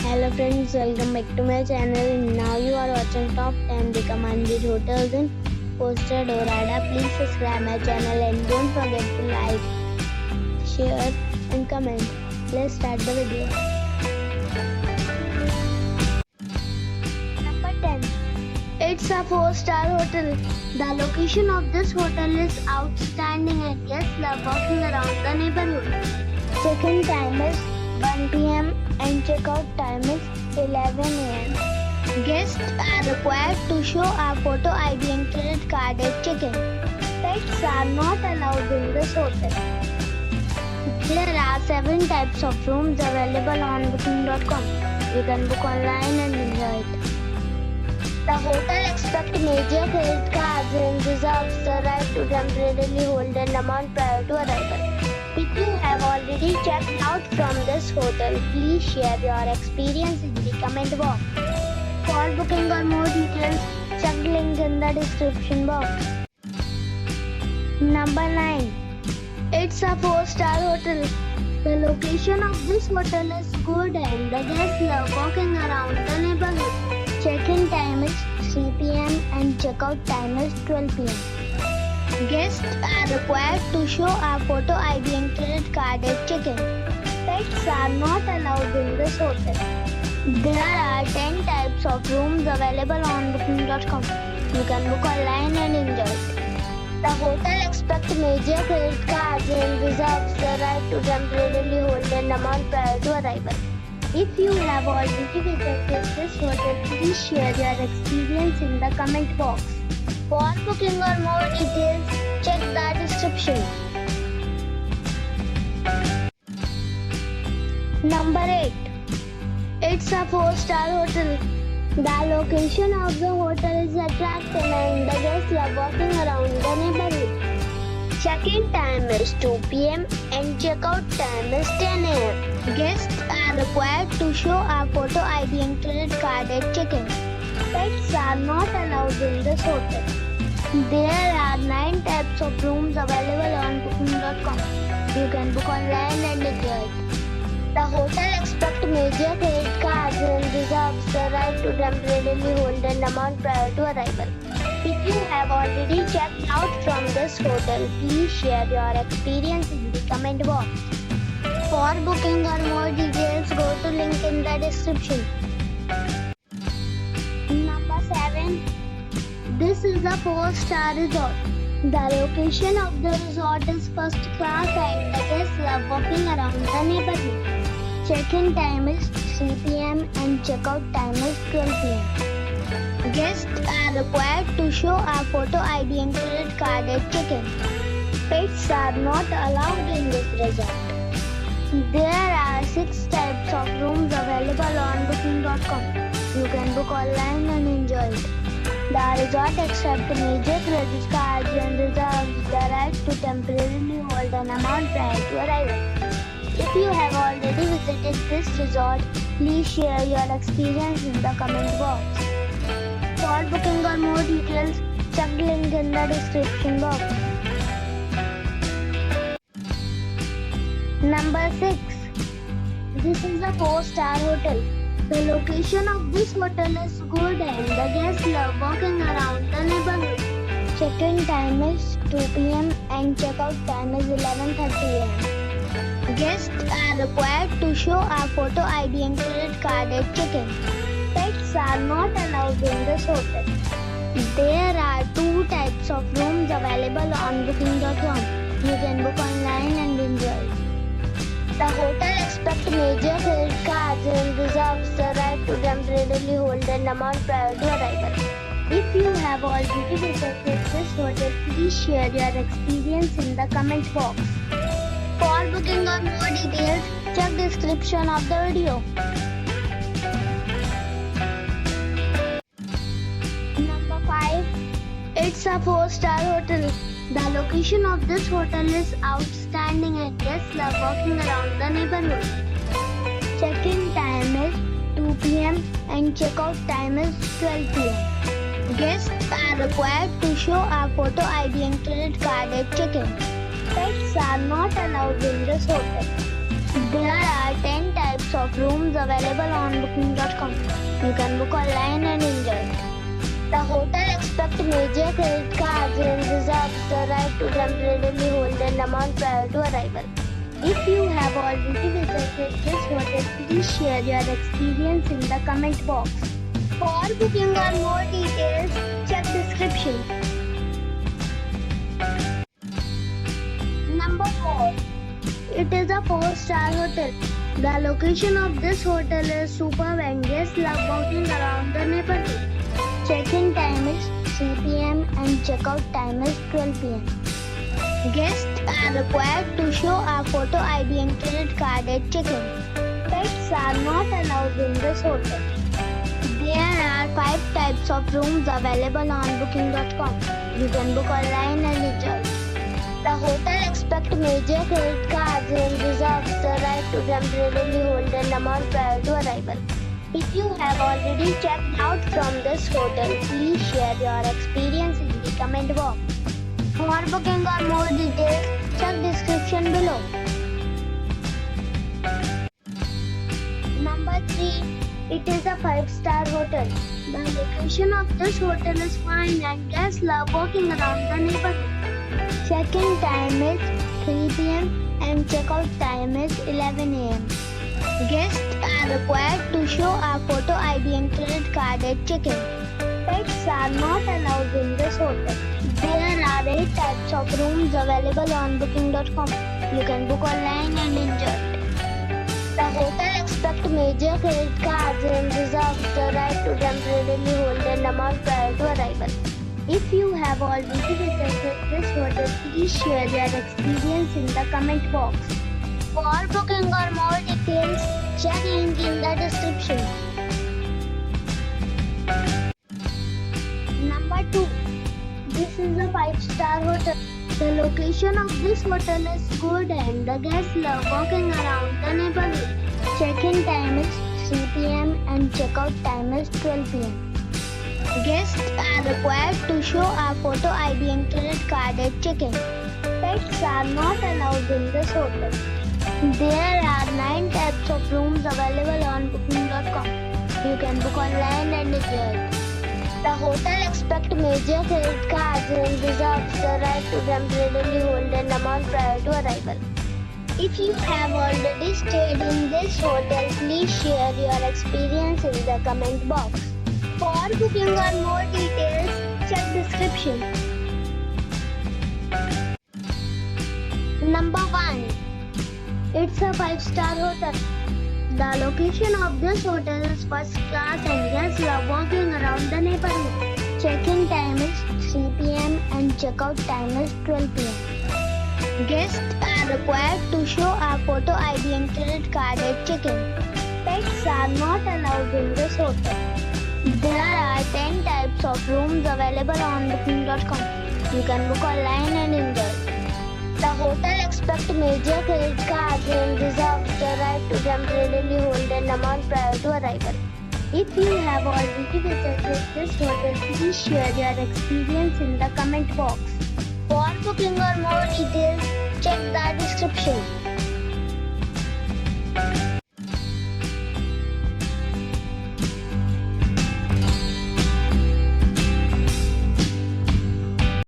Hello friends, welcome back to my channel. Now you are watching top 10 recommended hotels in Costa Dorada. Please subscribe my channel and don't forget to like, share and comment. Let's start the video. Number 10. It's a 4-star hotel. The location of this hotel is outstanding and guests love walking around the neighborhood. Check-in time is 1 p.m. and check-out time is 11 a.m. Guests are required to show a photo ID and credit card at check-in. Pets are not allowed in this hotel. There are 7 types of rooms available on booking.com. You can book online and enjoy it. The hotel expects major credit cards and reserves the right to temporarily hold an amount prior to arrival. If you have already checked out from this hotel, please share your experience in the comment box. For booking or more details, check the link in the description box. Number 9. It's a 4-star hotel. The location of this hotel is good and the guests love walking around the neighborhood. Check-in time is 3 p.m. and check-out time is 12 p.m. Guests are required to show a photo ID and credit card at check-in. Pets are not allowed in this hotel. There are 10 types of rooms available on booking.com. You can book online and enjoy it. The hotel expects major credit cards and reserves the right to temporarily hold an amount prior to arrival. If you have already visited this hotel, please share your experience in the comment box. For booking or more details, check the description. Number 8. It's a 4-star hotel. The location of the hotel is attractive and the guests love walking around the neighborhood. Check-in time is 2 p.m. and check-out time is 10 a.m. Guests are required to show a photo ID and credit card at check-in. Pets are not allowed in this hotel. There are 9 types of rooms available on booking.com. You can book online and enjoy it. The hotel expects major credit cards and reserves the right to temporarily hold an amount prior to arrival. If you have already checked out from this hotel, please share your experience in the comment box. For booking or more details, go to link in the description. Number 7. This is a 4-star resort. The location of the resort is first class and the guests love walking around the neighborhood. Check-in time is 3 p.m. and check-out time is 12 p.m. Guests are required to show a photo ID and credit card at check-in. Pets are not allowed in this resort. There are 6 types of rooms available on booking.com. You can book online and enjoy it. The resort accepts major credit cards and reserves the right to temporarily hold an amount prior to arrival. If you have already visited this resort, please share your experience in the comment box. For booking or more details, check the link in the description box. Number 6. This is a 4-star hotel. The location of this hotel is good and the guests love walking around the neighborhood. Check-in time is 2 p.m. and check-out time is 11:30 a.m. Guests are required to show a photo ID and credit card at check-in. Pets are not allowed in this hotel. There are 2 types of rooms available on booking.com. You can book online and enjoy it. The hotel expects major credit cards and reserves the right to temporarily hold an amount prior to arrival. If you have already visited this hotel, please share your experience in the comment box. For booking or more details, check the description of the video. Number 5. It's a 4-star hotel. The location of this hotel is outstanding and guests love walking around the neighborhood. Check-in time is 2 p.m. and check-out time is 12 p.m. Guests are required to show a photo ID and credit card at check-in. Pets are not allowed in this hotel. There are 10 types of rooms rooms available on booking.com. You can book online and enjoy it. The hotel expects major credit cards and reserves the right to temporarily hold an amount prior to arrival. If you have already visited this hotel, please share your experience in the comment box. For booking or more details, check description. Number 4. It is a 4-star hotel. The location of this hotel is superb and guests love walking around the neighborhood. Check-in time is 3 p.m. and check-out time is 12 p.m. Guests are required to show a photo ID and credit card at check-in. Pets are not allowed in this hotel. There are 5 types of rooms available on booking.com. You can book online and enjoy. The hotel expects major credit cards and reserves the right to temporarily hold an amount prior to arrival. If you have already checked out from this hotel, please share your experience in the comment box. For booking or more details, check description below. Number 3. It is a 5-star hotel. The location of this hotel is fine and guests love walking around the neighborhood. Check-in time is 3 p.m. and check-out time is 11 a.m. Guests are required to show a photo ID and credit card at check-in. Pets are not allowed in this hotel. There are 8 types of rooms available on booking.com. You can book online and enjoy it. The hotel expects major credit cards and reserves the right to temporarily hold an amount prior to arrival. If you have already visited this hotel, please share your experience in the comment box. For booking or more details, check link in the description. Number 2. This is a 5-star hotel. The location of this hotel is good and the guests love walking around the neighborhood. Check-in time is 3 p.m. and check-out time is 12 p.m. Guests are required to show a photo ID and credit card at check-in. Pets are not allowed in this hotel. There are 9 types of rooms available on booking.com. You can book online and enjoy it. The hotel expects major credit cards and reserves the right to temporarily hold an amount prior to arrival. If you have already stayed in this hotel, please share your experience in the comment box. For booking or more details, check description. Number 1. It's a 5-star hotel. The location of this hotel is first class and guests love walking around the neighborhood. Check-in time is 3 p.m. and check-out time is 12 p.m. Guests are required to show a photo ID and credit card at check-in. Pets are not allowed in this hotel. There are 10 types of rooms available on booking.com. You can book online and enjoy. The hotel expects major credit cards and reserves the right to temporarily hold an amount prior to arrival. If you have already visited this hotel, please share your experience in the comment box. For booking or more details, check the description.